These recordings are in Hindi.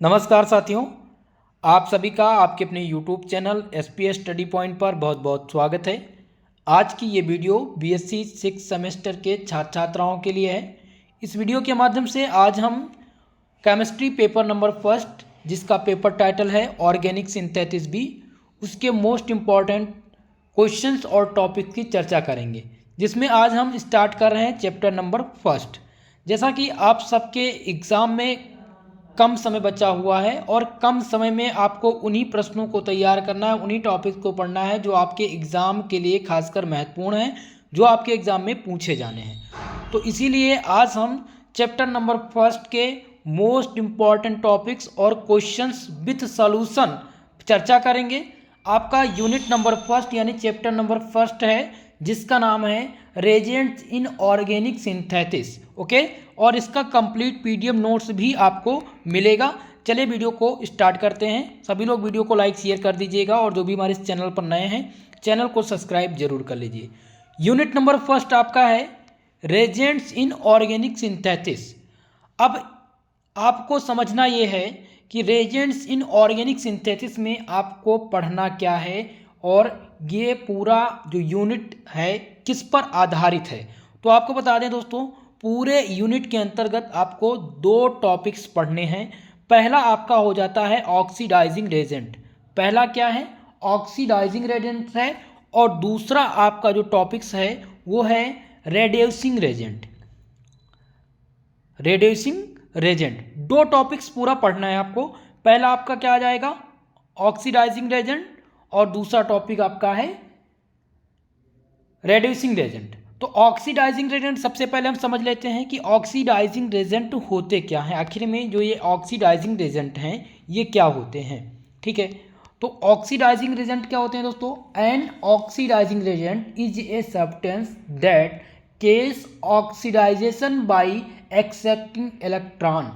नमस्कार साथियों, आप सभी का आपके अपने YouTube channel SPS study point पर बहुत बहुत स्वागत है। आज की ये वीडियो BSc 6 सेमेस्टर के छात्र छात्राओं के लिए है। इस वीडियो के माध्यम से आज हम केमिस्ट्री पेपर नंबर फर्स्ट, जिसका पेपर टाइटल है ऑर्गेनिक सिंथेसिस बी, उसके मोस्ट इम्पॉर्टेंट क्वेश्चंस और टॉपिक की चर्चा करेंगे, जिसमें आज हम स्टार्ट कर रहे हैं चैप्टर नंबर फर्स्ट। जैसा कि आप सबके एग्ज़ाम में कम समय बचा हुआ है और कम समय में आपको उन्हीं प्रश्नों को तैयार करना है, उन्हीं टॉपिक्स को पढ़ना है जो आपके एग्ज़ाम के लिए खासकर महत्वपूर्ण है, जो आपके एग्ज़ाम में पूछे जाने हैं। तो इसीलिए आज हम चैप्टर नंबर फर्स्ट के मोस्ट इम्पॉर्टेंट टॉपिक्स और क्वेश्चंस विथ सॉल्यूशन चर्चा करेंगे। आपका यूनिट नंबर फर्स्ट यानी चैप्टर नंबर फर्स्ट है, जिसका नाम है reagents in organic synthesis. Okay, और इसका कंप्लीट PDF नोट्स भी आपको मिलेगा। चलिए वीडियो को स्टार्ट करते हैं। सभी लोग वीडियो को लाइक शेयर कर दीजिएगा और जो भी हमारे इस चैनल पर नए हैं चैनल को सब्सक्राइब जरूर कर लीजिए। यूनिट नंबर फर्स्ट आपका है रेजेंट्स इन ऑर्गेनिक सिंथेसिस। अब आपको समझना ये है कि रेजेंट्स इन ऑर्गेनिक सिंथेसिस में आपको पढ़ना क्या है और ये पूरा जो यूनिट है किस पर आधारित है। तो आपको बता दें दोस्तों, पूरे यूनिट के अंतर्गत आपको दो टॉपिक्स पढ़ने हैं। पहला आपका हो जाता है ऑक्सीडाइजिंग रेजेंट। पहला क्या है? ऑक्सीडाइजिंग रेजेंट है। और दूसरा आपका जो टॉपिक्स है वो है रेड्यूसिंग रेजेंट। रेड्यूसिंग रेजेंट, दो टॉपिक्स पूरा पढ़ना है आपको। पहला आपका क्या आ जाएगा? ऑक्सीडाइजिंग रेजेंट, और दूसरा टॉपिक आपका है रेड्यूसिंग रेजेंट। तो ऑक्सीडाइजिंग रेजेंट सबसे पहले हम समझ लेते हैं कि ऑक्सीडाइजिंग रेजेंट होते क्या हैं। आखिर में जो ये ऑक्सीडाइजिंग रेजेंट हैं ये क्या होते हैं, ठीक है। तो ऑक्सीडाइजिंग रेजेंट क्या होते हैं दोस्तों? An oxidising reagent is a substance that causes oxidation by accepting electron,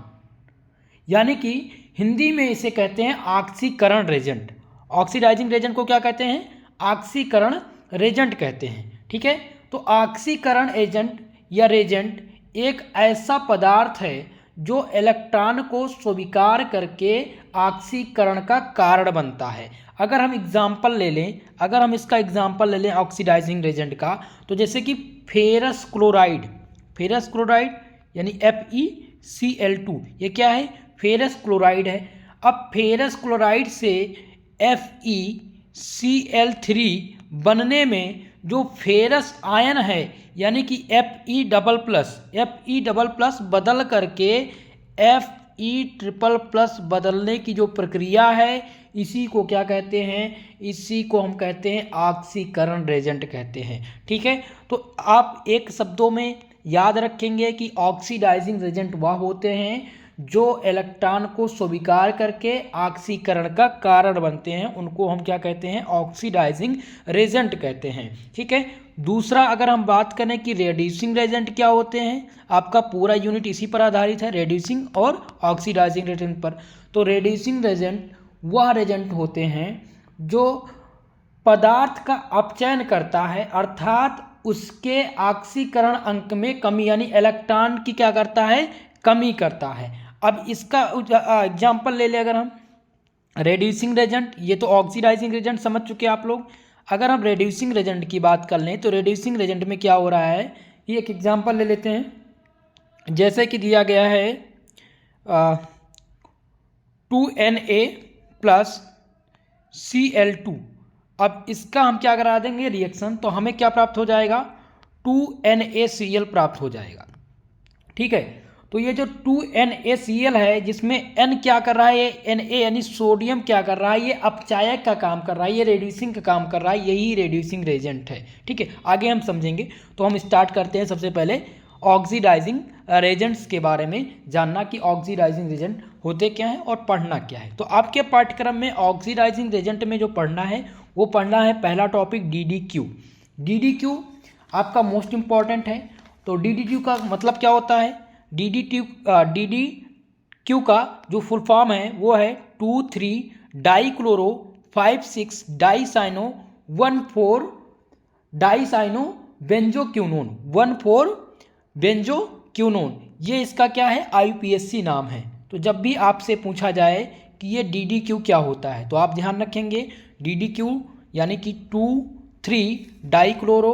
यानी कि हिंदी में इसे कहते हैं ऑक्सीकरण रेजेंट। ऑक्सीडाइजिंग रेजेंट को क्या कहते हैं? ऑक्सीकरण रेजेंट कहते हैं, ठीक है। तो ऑक्सीकरण एजेंट या रेजेंट एक ऐसा पदार्थ है जो इलेक्ट्रॉन को स्वीकार करके ऑक्सीकरण का कारण बनता है। अगर हम एग्जाम्पल ले लें, अगर हम इसका एग्जाम्पल ले लें ऑक्सीडाइजिंग रेजेंट का, तो जैसे कि फेरस क्लोराइड, फेरस क्लोराइड यानी FeCl2, ये क्या है? फेरस क्लोराइड है। अब फेरस क्लोराइड से FeCl3 बनने में जो फेरस आयन है यानी कि Fe डबल प्लस बदल करके Fe++ बदलने की जो प्रक्रिया है, इसी को क्या कहते हैं? इसी को हम कहते हैं ऑक्सीकरण रेजेंट कहते हैं, ठीक है। तो आप एक शब्दों में याद रखेंगे कि ऑक्सीडाइजिंग रेजेंट वह होते हैं जो इलेक्ट्रॉन को स्वीकार करके ऑक्सीकरण का कारण बनते हैं, उनको हम क्या कहते हैं? ऑक्सीडाइजिंग रेजेंट कहते हैं, ठीक है। दूसरा अगर हम बात करें कि रेड्यूसिंग रेजेंट क्या होते हैं, आपका पूरा यूनिट इसी पर आधारित है, रेड्यूसिंग और ऑक्सीडाइजिंग रेजेंट पर। तो रेड्यूसिंग रेजेंट वह रेजेंट होते हैं जो पदार्थ का अपचयन करता है, अर्थात उसके ऑक्सीकरण अंक में कमी, यानी इलेक्ट्रॉन की क्या करता है? कमी करता है। अब इसका एग्जाम्पल ले लें अगर हम, रेड्यूसिंग रेजेंट, ये तो ऑक्सीडाइजिंग रेजेंट समझ चुके हैं आप लोग। अगर हम रेड्यूसिंग रेजेंट की बात कर लें तो रेड्यूसिंग रेजेंट में क्या हो रहा है, ये एक एग्जाम्पल ले लेते हैं। जैसे कि दिया गया है 2Na+Cl2। अब इसका हम क्या करा देंगे रिएक्शन, तो हमें क्या प्राप्त हो जाएगा? 2NaCl प्राप्त हो जाएगा, ठीक है। तो ये जो 2NaCl है, जिसमें N क्या कर रहा है? ये Na यानी सोडियम क्या कर रहा है? ये अपचायक का काम कर रहा है, ये रेड्यूसिंग का काम कर रहा है, यही रेड्यूसिंग रेजेंट है, ठीक है। आगे हम समझेंगे। तो हम स्टार्ट करते हैं सबसे पहले ऑक्सीडाइजिंग रेजेंट्स के बारे में जानना कि ऑक्सीडाइजिंग रेजेंट होते क्या हैं और पढ़ना क्या है। तो आपके पाठ्यक्रम में ऑक्सीडाइजिंग रेजेंट में जो पढ़ना है वो पढ़ना है पहला टॉपिक DDQ। DDQ आपका मोस्ट इम्पॉर्टेंट है। तो DDQ का मतलब क्या होता है? DDQ का जो फुल फॉर्म है वो है 2,3-डाईक्लोरो 5,6 डाईसाइनो 1,4 डाईसाइनो बेंजोक्विनोन 1,4 बेंजोक्विनोन। ये इसका क्या है? IUPAC नाम है, तो जब भी आपसे पूछा जाए कि ये DDQ क्या होता है, तो आप ध्यान रखेंगे DDQ यानी कि 2,3 डाइक्लोरो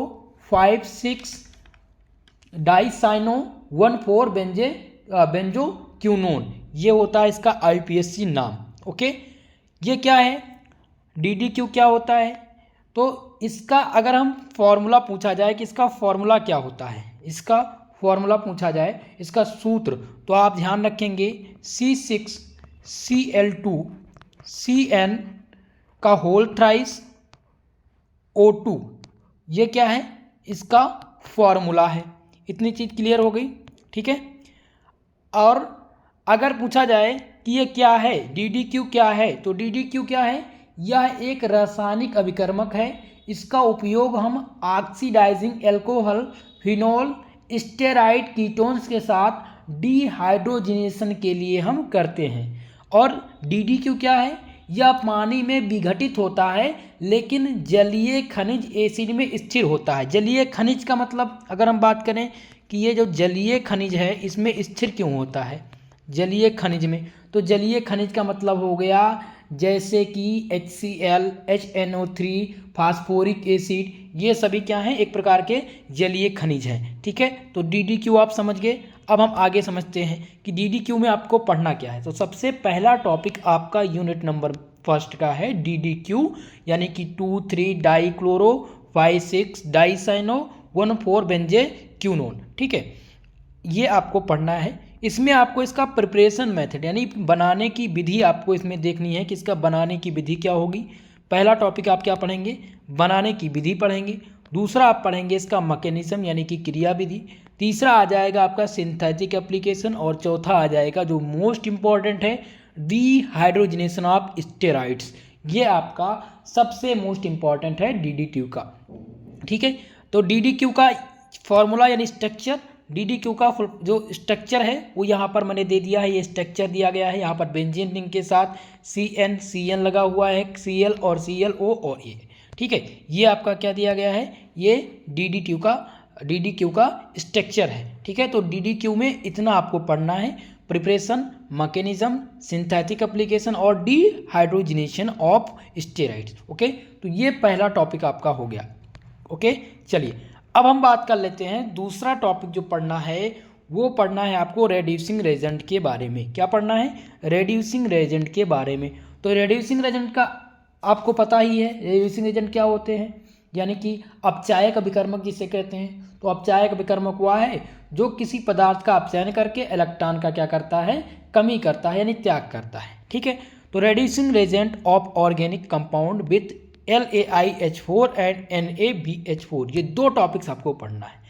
5,6 डाइसाइनो 1,4 बेंजोक्विनोन, ये होता है इसका IUPAC नाम। ओके, ये क्या है, DDQ क्या होता है, तो इसका अगर हम फॉर्मूला पूछा जाए कि इसका फॉर्मूला क्या होता है, इसका फॉर्मूला पूछा जाए, इसका सूत्र, तो आप ध्यान रखेंगे C6Cl2 का होल थ्राइस O2, ये क्या है, इसका फॉर्मूला है। इतनी चीज़ क्लियर हो गई, ठीक है। और अगर पूछा जाए कि ये क्या है, DDQ क्या है, तो DDQ क्या है, यह एक रासायनिक अभिकर्मक है। इसका उपयोग हम oxidising alcohol, phenol, steroid ketones के साथ डिहाइड्रोजनेशन के लिए हम करते हैं। और DDQ क्या है, यह पानी में विघटित होता है लेकिन जलीय खनिज एसिड में स्थिर होता है। जलीय खनिज का मतलब अगर हम बात करें कि ये जो जलीय खनिज है इसमें स्थिर क्यों होता है जलीय खनिज में, तो जलीय खनिज का मतलब हो गया जैसे कि HCl, HNO3, फास्फोरिक एसिड, ये सभी क्या हैं, एक प्रकार के जलीय खनिज हैं। ठीक है, तो DDQ आप समझ गए। अब हम आगे समझते हैं कि DDQ में आपको पढ़ना क्या है। तो सबसे पहला टॉपिक आपका यूनिट नंबर फर्स्ट का है DDQ, यानी कि 2,3 डाइक्लोरो 5,6 डाइसाइनो 1,4 बेंजोक्विनोन। ठीक है, ये आपको पढ़ना है। इसमें आपको इसका प्रिपरेशन मेथड यानी बनाने की विधि आपको इसमें देखनी है कि इसका बनाने की विधि क्या होगी। पहला टॉपिक आप क्या पढ़ेंगे, बनाने की विधि पढ़ेंगे। दूसरा आप पढ़ेंगे इसका मैकेनिज्म यानी कि क्रिया विधि। तीसरा आ जाएगा आपका सिंथेटिक एप्लीकेशन, और चौथा आ जाएगा जो मोस्ट इंपॉर्टेंट है डिहाइड्रोजनेशन ऑफ स्टेरॉइड्स। ये आपका सबसे मोस्ट इंपॉर्टेंट है DDQ का। ठीक है, तो DDQ का फॉर्मूला यानी स्ट्रक्चर, DDQ का जो स्ट्रक्चर है वो यहाँ पर मैंने दे दिया है। ये स्ट्रक्चर दिया गया है, यहाँ पर बेंजीन रिंग के साथ CN लगा हुआ है, Cl और ClO और A। ठीक है, ये आपका क्या दिया गया है, ये DDQ का स्ट्रक्चर है। ठीक है, तो DDQ में इतना आपको पढ़ना है, प्रिपरेशन, मैकेनिज्म, सिंथेटिक एप्लीकेशन और डिहाइड्रोजनेशन ऑफ स्टेरॉइड्स। ओके, तो ये पहला टॉपिक आपका हो गया। ओके, चलिए अब हम बात कर लेते हैं दूसरा टॉपिक जो पढ़ना है वो पढ़ना है आपको रेड्यूसिंग रेजेंट के बारे में। क्या पढ़ना है, रेड्यूसिंग रेजेंट के बारे में। तो रेड्यूसिंग रेजेंट का आपको पता ही है, रेड्यूसिंग एजेंट क्या होते हैं, यानी कि अपचायक अभिकर्मक जिसे कहते हैं। तो अपचायक अभिकर्मक वह है जो किसी पदार्थ का अपचयन करके इलेक्ट्रॉन का क्या करता है, कमी करता है यानी त्याग करता है। ठीक है, तो reducing reagent of organic compound with LaIH4 and NaBH4, ये दो टॉपिक्स आपको पढ़ना है।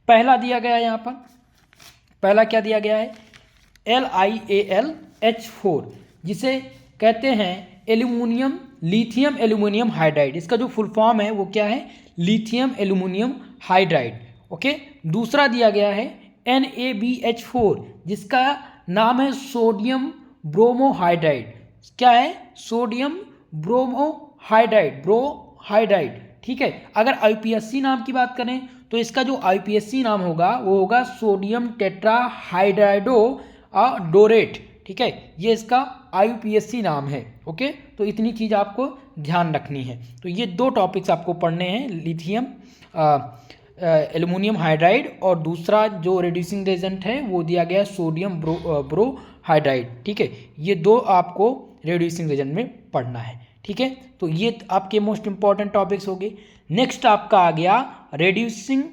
पहला दिया गया है यहाँ पर, पहला क्या दिया गया है, LiAlH4, जिसे कहते हैं एल्यूमिनियम, लिथियम एल्यूमिनियम हाइड्राइड। इसका जो फुल फॉर्म है वो क्या है, लिथियम एल्यूमिनियम हाइड्राइड। ओके, दूसरा दिया गया है NaBH4, जिसका नाम है सोडियम ब्रोमोहाइड्राइड। क्या है, सोडियम ब्रोहाइड्राइड। ठीक है, अगर IUPAC नाम की बात करें तो इसका जो IUPAC नाम होगा वो होगा सोडियम टेट्राहाइड्राइडो डोरेट। ठीक है, ये इसका IUPAC नाम है। ओके, तो इतनी चीज़ आपको ध्यान रखनी है। तो ये दो टॉपिक्स आपको पढ़ने हैं, लिथियम एल्यूमिनियम हाइड्राइड, और दूसरा जो रेड्यूसिंग रेजेंट है वो दिया गया सोडियम ब्रोहाइड्राइड। ठीक है, ये दो आपको रेड्यूसिंग रेजेंट में पढ़ना है। ठीक है, तो ये आपके मोस्ट इंपॉर्टेंट टॉपिक्स हो गए। नेक्स्ट आपका आ गया रेड्यूसिंग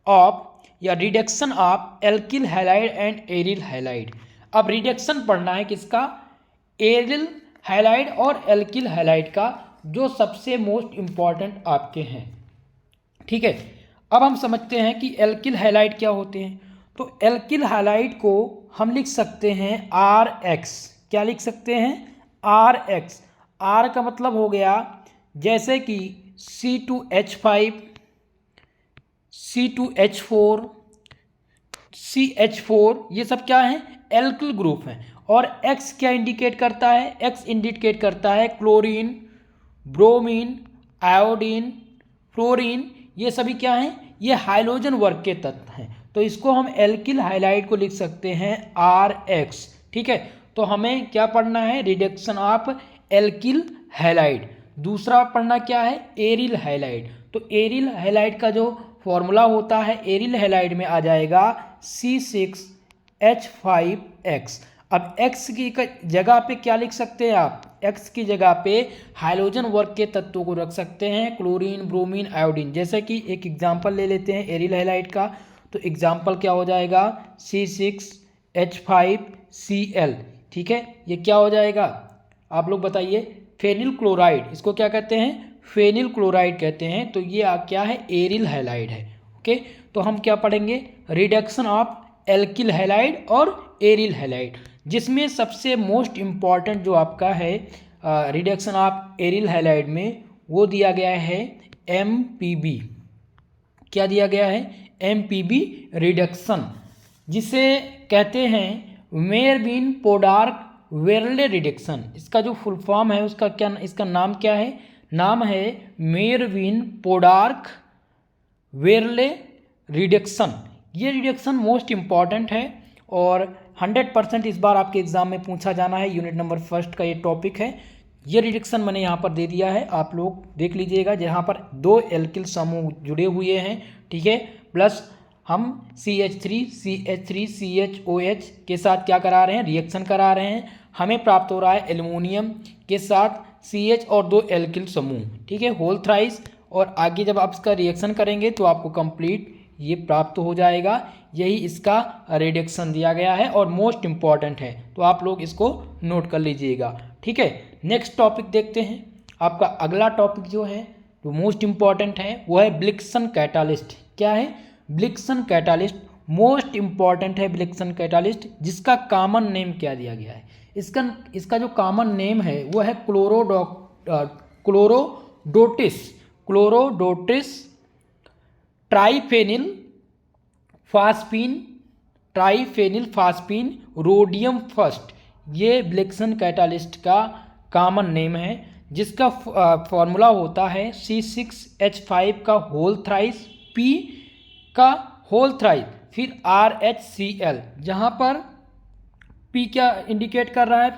ऑफ या reduction of alkyl halide and aryl halide. अब रिडक्शन पढ़ना है किसका, एरिल हैलाइड और एल्किल हैलाइड का, जो सबसे मोस्ट इंपॉर्टेंट आपके हैं। ठीक है, अब हम समझते हैं कि एल्किल हैलाइड क्या होते हैं। तो एल्किल हैलाइड को हम लिख सकते हैं RX। क्या लिख सकते हैं, RX। R का मतलब हो गया जैसे कि C2H5, C2H4, CH4, ये सब क्या है, एल्किल ग्रुप हैं। और X क्या इंडिकेट करता है, X इंडिकेट करता है क्लोरीन, ब्रोमीन, आयोडीन, फ्लोरीन, ये सभी क्या हैं, ये हाइड्रोजन वर्ग के तत्व हैं। तो इसको हम एल्किल हैलाइड को लिख सकते हैं RX। ठीक है, तो हमें क्या पढ़ना है, रिडक्शन ऑफ एल्किल हैलाइड। दूसरा पढ़ना क्या है, एरिल हैलाइड। तो एरिल हैलाइड का जो फॉर्मूला होता है, एरिल हैलाइड में आ जाएगा C6H5X। अब X की जगह पे क्या लिख सकते हैं आप, X की जगह पे हाइड्रोजन वर्ग के तत्वों को रख सकते हैं, क्लोरीन, ब्रोमीन, आयोडीन। जैसे कि एक एग्जांपल ले लेते हैं एरिल हैलाइड का, तो एग्जांपल क्या हो जाएगा, C6H5Cl। ठीक है, ये क्या हो जाएगा आप लोग बताइए, फेनिल क्लोराइड, इसको क्या कहते हैं, फेनिल क्लोराइड कहते हैं। तो ये क्या है, एरिल हैलाइड है। ओके, तो हम क्या पढ़ेंगे, रिडक्शन ऑफ एल्किल हैलाइड और एरिल हैलाइड, जिसमें सबसे मोस्ट इम्पॉर्टेंट जो आपका है रिडक्शन ऑफ एरिल हैलाइड में वो दिया गया है MPB। क्या दिया गया है, MPB रिडक्शन, जिसे कहते हैं मेयरबिन पोडार्क वेरले रिडक्शन। इसका जो फुल फॉर्म है उसका क्या, इसका नाम क्या है, नाम है मेयरबिन पोडार्क वेरले रिडक्शन। ये रिडक्शन मोस्ट इम्पॉर्टेंट है और 100% इस बार आपके एग्जाम में पूछा जाना है। यूनिट नंबर 1 का ये टॉपिक है। ये रिडक्शन मैंने यहाँ पर दे दिया है, आप लोग देख लीजिएगा, जहाँ पर 2 एल्किल समूह जुड़े हुए हैं। ठीक है, प्लस हम CH3CH3CHOH के साथ क्या करा रहे हैं, रिएक्शन करा रहे हैं। हमें प्राप्त हो रहा है एल्युमिनियम के साथ CH और 2 एल्किल समूह। ठीक है, होल थ्राइस, और आगे जब आप इसका रिएक्शन करेंगे तो आपको कंप्लीट ये प्राप्त हो जाएगा। यही इसका रिडक्शन दिया गया है और मोस्ट इम्पॉर्टेंट है, तो आप लोग इसको नोट कर लीजिएगा। ठीक है, नेक्स्ट टॉपिक देखते हैं। आपका अगला टॉपिक जो है जो मोस्ट इम्पॉर्टेंट है वो है ब्लिक्सन कैटालिस्ट। क्या है, ब्लिक्सन कैटालिस्ट मोस्ट इम्पॉर्टेंट है। ब्लिक्सन कैटालिस्ट जिसका कॉमन नेम क्या दिया गया है, इसका जो कॉमन नेम है वो है क्लोरोडोटिस ट्राइफेनिल फास्फीन रोडियम फर्स्ट। ये ब्लिक्सन कैटालिस्ट का कॉमन नेम है, जिसका फॉर्मूला होता है C6H5 का होल थ्राइस, P का होल थ्राइस, फिर RHCl, जहाँ पर P क्या इंडिकेट कर रहा है,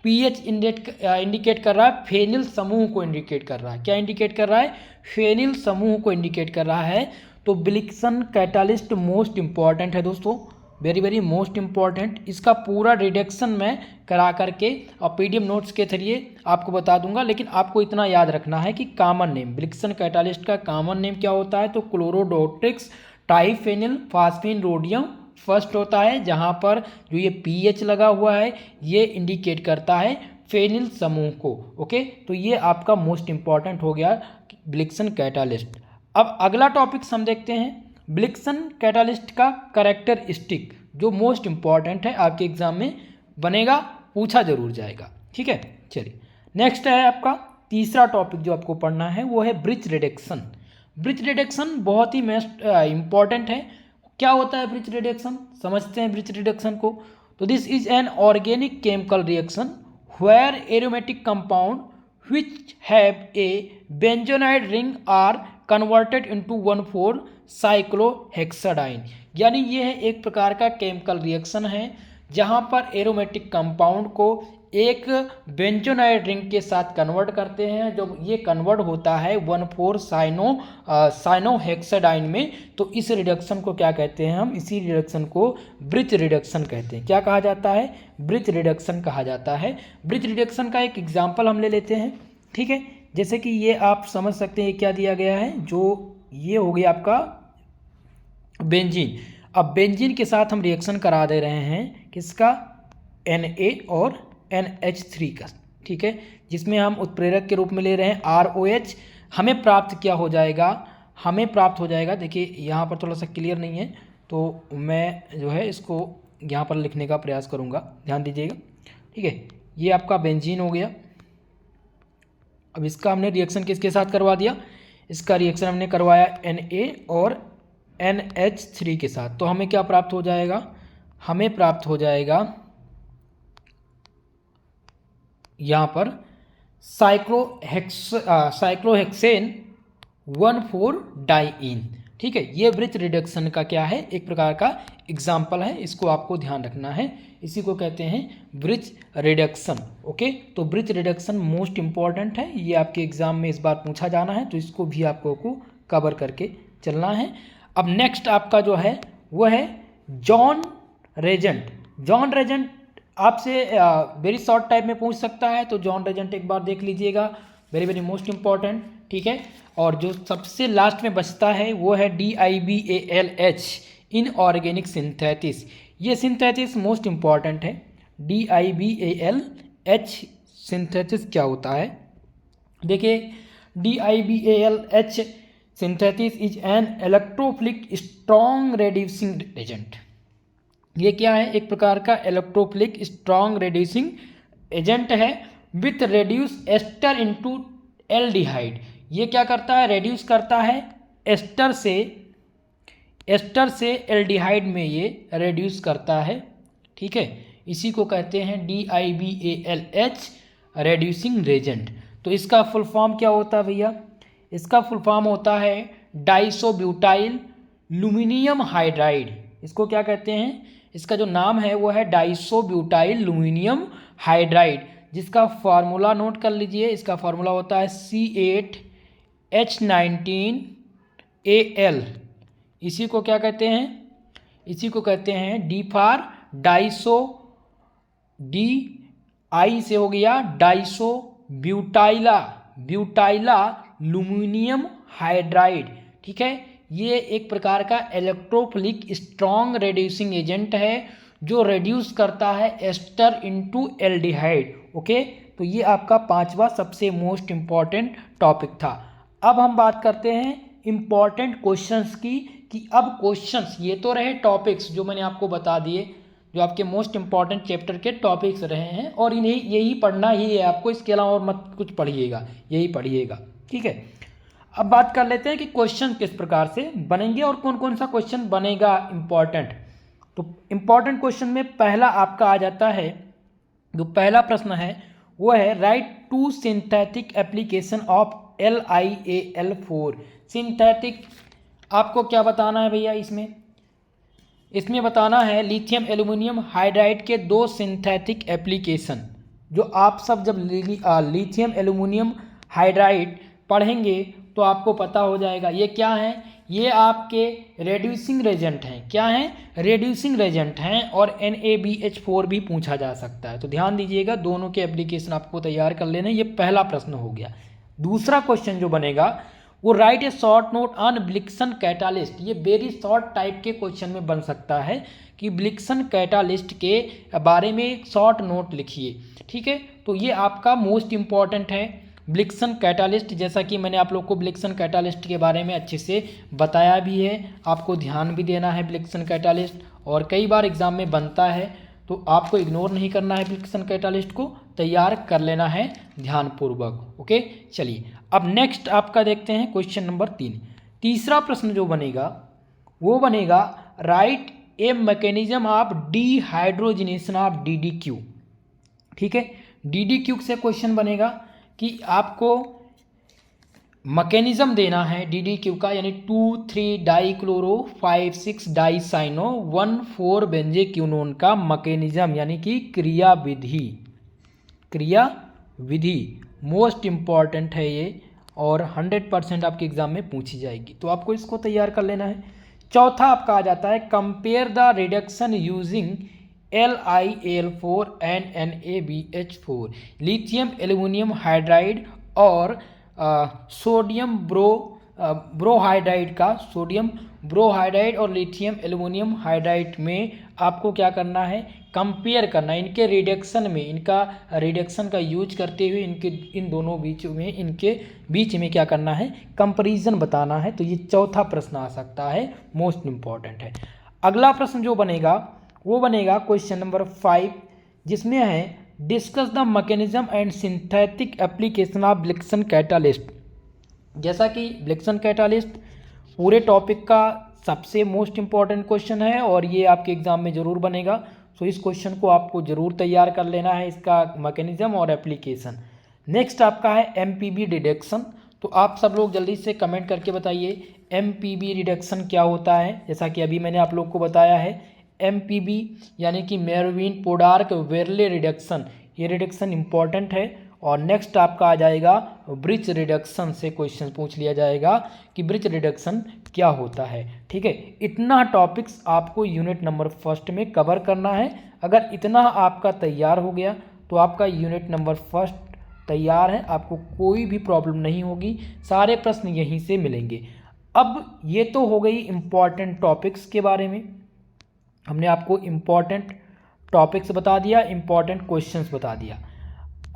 पीएच इंडिकेट कर रहा है, फेनिल समूह को इंडिकेट कर रहा है। क्या इंडिकेट कर रहा है, फेनिल समूह को इंडिकेट कर रहा है। तो ब्लिक्सन कैटालिस्ट मोस्ट इंपॉर्टेंट है दोस्तों, वेरी वेरी मोस्ट इंपॉर्टेंट। इसका पूरा रिडक्शन मैं करा करके और PDF नोट्स के जरिए आपको बता दूंगा, लेकिन आपको इतना याद रखना है कि कॉमन नेम ब्लिक्सन कैटालिस्ट का कॉमन नेम क्या होता है, तो क्लोरोडोटिक्स ट्राइफेनिल फास्फीन रोडियम फर्स्ट होता है, जहाँ पर जो ये पीएच लगा हुआ है ये इंडिकेट करता है फेनिल समूह को। ओके, तो ये आपका मोस्ट इंपॉर्टेंट हो गया ब्लिक्सन कैटालिस्ट। अब अगला टॉपिक हम देखते हैं ब्लिक्सन कैटालिस्ट का कैरेक्टरिस्टिक, जो मोस्ट इंपॉर्टेंट है, आपके एग्जाम में बनेगा, पूछा जरूर जाएगा। ठीक है, चलिए नेक्स्ट है आपका तीसरा टॉपिक जो आपको पढ़ना है वो है ब्रिज रिडक्शन। ब्रिज रिडक्शन बहुत ही मोस्ट इंपॉर्टेंट है। क्या होता है ब्रिज रिडक्शन, समझते हैं ब्रिज रिडक्शन को। तो this is an organic chemical reaction where aromatic compound which have a bentonite ring are converted into 1,4-साइक्लोहेक्साडाइन। यानी यह है एक प्रकार का केमिकल रिएक्शन है जहां पर एरोमेटिक कंपाउंड को एक बेंजोनाइट रिंग के साथ कन्वर्ट करते हैं। जब ये कन्वर्ट होता है 1,4-साइनोहेक्साडाइन में, तो इस रिडक्शन को क्या कहते हैं हम, इसी रिडक्शन को ब्रिज रिडक्शन कहते हैं। क्या कहा जाता है, ब्रिज रिडक्शन कहा जाता है। ब्रिज रिडक्शन का एक एग्जांपल हम ले लेते हैं। ठीक है, जैसे कि ये आप समझ सकते हैं क्या दिया गया है, जो ये हो गया आपका बेंजीन। अब बेंजीन के साथ हम रिएक्शन करा दे रहे हैं किसका, Na और NH3 का। ठीक है, जिसमें हम उत्प्रेरक के रूप में ले रहे हैं ROH। हमें प्राप्त क्या हो जाएगा, हमें प्राप्त हो जाएगा, देखिए यहाँ पर थोड़ा सा क्लियर नहीं है तो मैं जो है इसको यहाँ पर लिखने का प्रयास करूँगा, ध्यान दीजिएगा। ठीक है, ये आपका बेंजीन हो गया। अब इसका हमने रिएक्शन किसके साथ करवा दिया, इसका रिएक्शन हमने करवाया Na और NH3 के साथ। तो हमें क्या प्राप्त हो जाएगा, हमें प्राप्त हो जाएगा यहाँ पर साइक्लोहेक्सेन 1,4-डाइईन। ठीक है, ये ब्रिज रिडक्शन का क्या है, एक प्रकार का एग्जाम्पल है, इसको आपको ध्यान रखना है। इसी को कहते हैं ब्रिज रिडक्शन। ओके, तो ब्रिज रिडक्शन मोस्ट इम्पॉर्टेंट है, ये आपके एग्जाम में इस बार पूछा जाना है, तो इसको भी आपको कवर करके चलना है। अब नेक्स्ट आपका जो है वो है जॉन रेजेंट। जॉन रेजेंट आपसे वेरी शॉर्ट टाइप में पूछ सकता है, तो जॉन रेजेंट एक बार देख लीजिएगा, वेरी वेरी मोस्ट इम्पॉर्टेंट। ठीक है, और जो सबसे लास्ट में बचता है वो है DIBALH इनऑर्गेनिक सिंथेसिस। ये सिंथेसिस मोस्ट इम्पॉर्टेंट है। DIBALH सिंथेसिस क्या होता है? देखिए, DIBALH synthesis is an electrophilic strong reducing agent. ये क्या है? एक प्रकार का इलेक्ट्रोफिलिक स्ट्रॉन्ग रेड्यूसिंग एजेंट है with reduce ester into aldehyde. ये क्या करता है? रेड्यूस करता है एस्टर से एल्डिहाइड में ये रेड्यूस करता है। ठीक है, इसी को कहते हैं DIBALH रेड्यूसिंग रेजेंट। तो इसका फुल फॉर्म क्या होता है भैया? इसका फुल फॉर्म होता है डाइसोब्यूटाइल लुमिनियम हाइड्राइड। इसको क्या कहते हैं? इसका जो नाम है वो है डाइसोब्यूटाइल लुमिनियम हाइड्राइड, जिसका फार्मूला नोट कर लीजिए। इसका फार्मूला होता है C8H19Al। इसी को क्या कहते हैं? इसी को कहते हैं D for Daiso, D I से हो गया डाइसो ब्यूटाइला लुमिनियम हाइड्राइड। ठीक है, ये एक प्रकार का इलेक्ट्रोफिलिक स्ट्रॉन्ग रेड्यूसिंग एजेंट है जो रेड्यूस करता है एस्टर इनटू एल्डिहाइड। ओके, तो ये आपका पांचवा सबसे मोस्ट इम्पॉर्टेंट टॉपिक था। अब हम बात करते हैं इम्पॉर्टेंट क्वेश्चंस की, कि अब क्वेश्चंस, ये तो रहे टॉपिक्स जो मैंने आपको बता दिए, जो आपके मोस्ट इम्पॉर्टेंट चैप्टर के टॉपिक्स रहे हैं, और इन्हें यही पढ़ना ही है आपको, इसके अलावा और मत कुछ पढ़िएगा, यही पढ़िएगा। ठीक है, अब बात कर लेते हैं कि क्वेश्चन किस प्रकार से बनेंगे और कौन कौन सा क्वेश्चन बनेगा इम्पॉर्टेंट। तो इम्पॉर्टेंट क्वेश्चन में पहला आपका आ जाता है, जो पहला प्रश्न है वो है write two synthetic application of LiAl4। Synthetic आपको क्या बताना है भैया? इसमें बताना है लिथियम एल्यूमिनियम हाइड्राइड के दो सिंथेटिक एप्लीकेशन, जो आप सब जब लिथियम एल्यूमिनियम हाइड्राइड पढ़ेंगे तो आपको पता हो जाएगा। ये क्या है? ये आपके रेड्यूसिंग रेजेंट हैं। क्या हैं? रेड्यूसिंग रेजेंट हैं, और NaBH4 भी पूछा जा सकता है। तो ध्यान दीजिएगा, दोनों के एप्लीकेशन आपको तैयार कर लेने। ये पहला प्रश्न हो गया। दूसरा क्वेश्चन जो बनेगा वो write a short note on Wilkinson catalyst. ये वेरी शॉर्ट टाइप के क्वेश्चन में बन सकता है कि ब्लिक्सन कैटालिस्ट के बारे में एक शॉर्ट नोट लिखिए। ठीक है, तो ये आपका मोस्ट इम्पॉर्टेंट है ब्लिक्सन कैटालिस्ट। जैसा कि मैंने आप लोग को ब्लिक्सन कैटालिस्ट के बारे में अच्छे से बताया भी है, आपको ध्यान भी देना है ब्लिक्सन कैटालिस्ट, और कई बार एग्जाम में बनता है, तो आपको इग्नोर नहीं करना है, ब्लिक्सन कैटालिस्ट को तैयार कर लेना है ध्यानपूर्वक। ओके, चलिए अब नेक्स्ट आपका देखते हैं क्वेश्चन नंबर 3। तीसरा प्रश्न जो बनेगा वो बनेगा right a mechanism of dehydrogenation of DDQ। ठीक है, DDQ से क्वेश्चन बनेगा कि आपको मैकेनिज्म देना है DDQ का, यानी 2,3 डाइक्लोरो 5,6 डाइसाइनो 1,4 बेंजेक्यूनोन का मैकेनिज्म, यानी कि क्रियाविधि मोस्ट इम्पॉर्टेंट है ये, और 100% आपके एग्जाम में पूछी जाएगी, तो आपको इसको तैयार कर लेना है। चौथा आपका आ जाता है compare the reduction using LiAl4 and NaBH4 lithium aluminium hydride और सोडियम ब्रोहाइड्राइड का, सोडियम ब्रोहाइड्राइड और लिथियम एल्यूमिनियम हाइड्राइड में आपको क्या करना है? कंपेयर करना है। इनके रिडक्शन में, इनका रिडक्शन का यूज करते हुए इन दोनों इनके बीच में क्या करना है? कंपैरिजन बताना है। तो ये चौथा प्रश्न आ सकता है, मोस्ट इम्पॉर्टेंट है। अगला प्रश्न जो बनेगा वो बनेगा क्वेश्चन नंबर 5, जिसमें है discuss the mechanism and synthetic application of Wilkinson catalyst. जैसा कि ब्लिक्सन कैटालिस्ट पूरे टॉपिक का सबसे मोस्ट इम्पॉर्टेंट क्वेश्चन है, और ये आपके एग्जाम में ज़रूर बनेगा, तो इस क्वेश्चन को आपको ज़रूर तैयार कर लेना है, इसका मैकेनिज्म और एप्लीकेशन। नेक्स्ट आपका है MPB रिडक्शन। तो आप सब लोग जल्दी से कमेंट करके बताइए MPB रिडक्शन क्या होता है। जैसा कि अभी मैंने आप लोग को बताया है, MPB यानी कि मेरविन पोडार्क वेरले रिडक्शन, ये रिडक्शन इंपॉर्टेंट है। और नेक्स्ट आपका आ जाएगा ब्रिज रिडक्शन से क्वेश्चन पूछ लिया जाएगा कि ब्रिज रिडक्शन क्या होता है। ठीक है, इतना टॉपिक्स आपको यूनिट नंबर फर्स्ट में कवर करना है। अगर इतना आपका तैयार हो गया तो आपका यूनिट नंबर फर्स्ट तैयार है, आपको कोई भी प्रॉब्लम नहीं होगी, सारे प्रश्न यहीं से मिलेंगे। अब ये तो हो गई इम्पॉर्टेंट टॉपिक्स के बारे में, हमने आपको इम्पॉर्टेंट टॉपिक्स बता दिया, इम्पॉर्टेंट क्वेश्चंस बता दिया।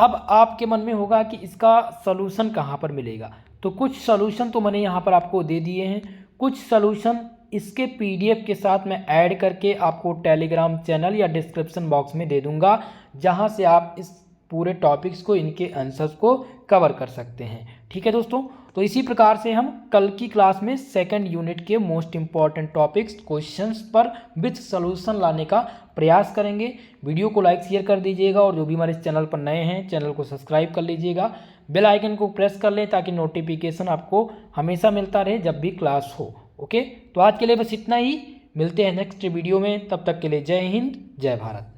अब आपके मन में होगा कि इसका सलूशन कहाँ पर मिलेगा, तो कुछ सलूशन तो मैंने यहाँ पर आपको दे दिए हैं, कुछ सलूशन इसके PDF के साथ मैं ऐड करके आपको टेलीग्राम चैनल या डिस्क्रिप्शन बॉक्स में दे दूंगा, जहाँ से आप इस पूरे टॉपिक्स को, इनके आंसर्स को कवर कर सकते हैं। ठीक है दोस्तों, तो इसी प्रकार से हम कल की क्लास में सेकंड यूनिट के मोस्ट इंपॉर्टेंट टॉपिक्स क्वेश्चंस पर विद सॉल्यूशन लाने का प्रयास करेंगे। वीडियो को लाइक शेयर कर दीजिएगा और जो भी हमारे चैनल पर नए हैं चैनल को सब्सक्राइब कर लीजिएगा, बेल आइकन को प्रेस कर लें ताकि नोटिफिकेशन आपको हमेशा मिलता रहे जब भी क्लास हो। ओके, तो आज के लिए बस इतना ही, मिलते हैं नेक्स्ट वीडियो में, तब तक के लिए जय हिंद जय भारत।